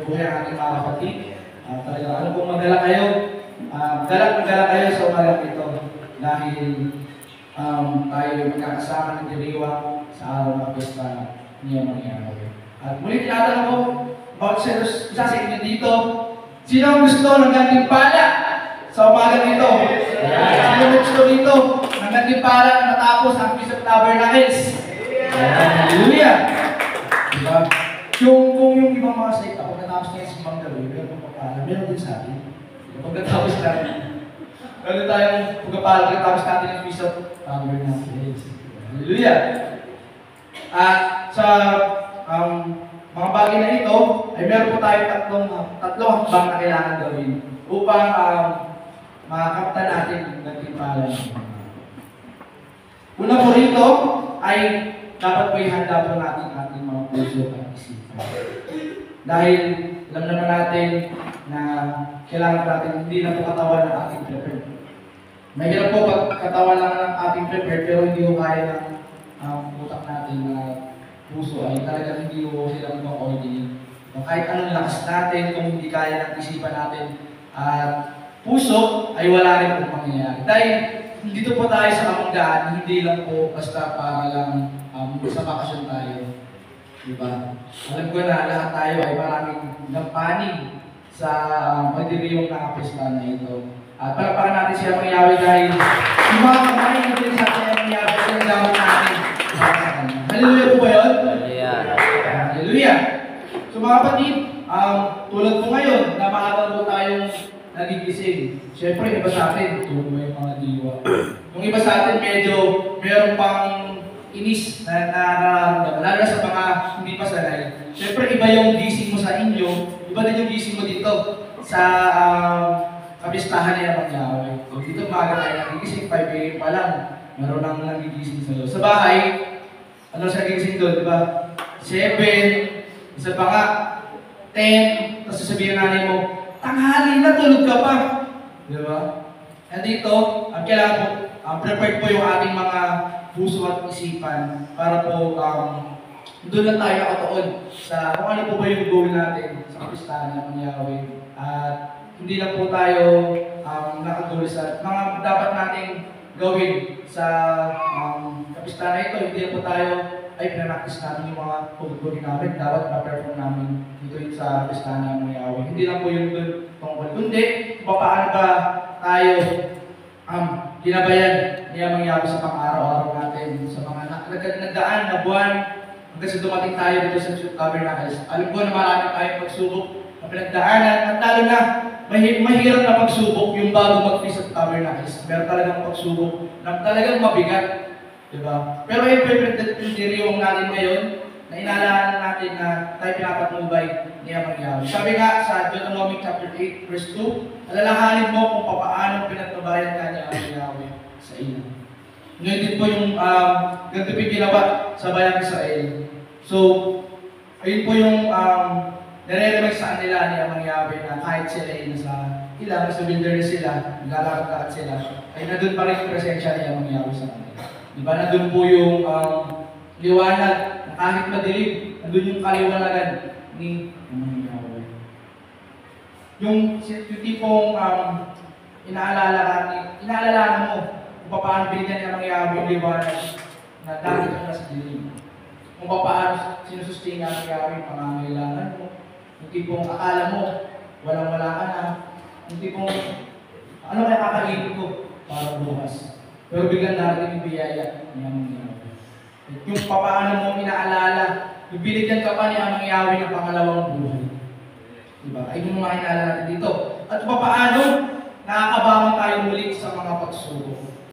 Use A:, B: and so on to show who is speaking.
A: buhay ang ating mga kapatid. Talagang alam kong magala kayo. Galak kayo sa umagang ito dahil tayo magkakasama ng diriwang sa araw ng pesta niya mangyayari. At muli tinatanong ko, bawat isa sa inyo dito, sino ang gusto ng gantimpala sa umagang ito? Sino ang gusto dito ng gantimpala matapos ang Feast of Tabernacles? Hallelujah! Diba? Kung yung ibang mga sekta, pag natapos niya sa ibang gawin, meron din sa atin. Pagkatapos natin, meron tayong pagkatapos natin ang Feast of Tabernacles. Hallelujah! At sa mga bagay na ito, ay meron po tayo tatlong hakbang na kailangan gawin upang makakamtan natin ang gantimpala. Una po rito ay dapat po ihanda po natin ating mga puso at isipan. Dahil alam naman natin na kailangan natin hindi na po katawan ng ating prepare. May hirap po pag katawan lang ng ating prepare pero hindi ko kaya ng utak natin na puso ay talagang hindi ko sila mag-coordinate. Kahit anong lakas natin, kung hindi kaya ng isipan natin at puso, ay wala rin pong mangyayari. Dahil dito po tayo sa kamanggaan, hindi lang po basta para lang sa bakasyon tayo. Diba? Alam ko na lahat tayo ay maraming napanig sa magdiriwang na kapesta na ito. At para natin siya mangyayari dahil yung mga kamain na din sa atin mangyayari sa gawin natin. Hallelujah po ba yun? Hallelujah! So mga kapatid, tulad po ngayon, na maaga po tayong nagigising. Siyempre, iba sa atin, tulad mo yung mga diwa. Yung iba sa atin, medyo meron pang inis na nararamdaman, lalo sa mga hindi pa sanay. Siyempre, iba yung gising mo sa inyo, iba din yung gising mo dito sa kapistahan niya mangyari. So dito maaga tayo nagigising, 5 AM pa lang, meron nang nagigising sa loob. Sa bahay, ano sa nagigising doon, diba? 7, isa pa nga, 10, tapos sasabihin nanay mo, tanghali na, tulog ka pa. Diba? At dito, ang kailangan po, prepared po yung ating mga puso at isipan para po doon lang tayo nakatuon sa kung ano po ba yung goal natin sa kapistahan ng Yahweh. At hindi lang po tayo nakagol sa mga dapat nating gawin sa kapistahan na ito. Hindi lang po tayo ay pinanaktis namin yung mga pagkukunin namin. Dapat ma-perform namin dito sa kapistahan ng Yahweh. Hindi lang po yung doon tungkol. Kundi, paano ba tayo ginabayan niya mangyayari sa pang-araw-araw natin, sa mga nagdaan na buwan, hanggang sa dumating tayo dito sa Tabernacles. Alam ko na marami tayong pagsubok na pinagdaanan, at lalo na mahirap na pagsubok yung bago mag-Feast of Tabernacles. Meron talagang pagsubok na talagang mabigat. Diba? Pero yung pipindiriyong natin ngayon, na inaalala natin na tayo pinapatnubay niya mangyayari. Sabi nga sa Deuteronomy chapter 8, verse 2, alalahanin mo kung paano pinagnubayan ka niya ang Yahweh sa iyo. Ngayon din po yung ganito po ginawa sa bayang Israel. So, ayun po yung nare-remind sa kanila niya mangyayari na kahit sila ay nasa ilang, sa wilderness sila, naglalakad sila, ay nandun pa rin yung presensya niya mangyayari sa kanila. Diba? Nandun po yung liwanag na kahit madilim, nandun yung kaliwanagan ni Yahweh. Yung tipong inaalala mo kung paano binigyan niya ng Yahweh yung liwanag na dahil ka na sa dilim. Kung paano sinusustain niya ng Yahweh yung pangangailangan mo. Yung tipong akala mo, walang-wala ka na. Yung tipong, ano kaya kakainin ko para bukas? Pero biglang darating yung biyaya niya ng Yahweh. Yung paano mo inaalala, yung binigyan ka pa niya ng Yahweh ng pangalawang buhay. Diba? Ay yung mga inaalala natin dito. At paano nakakabangon tayo muli sa mga pagsubok.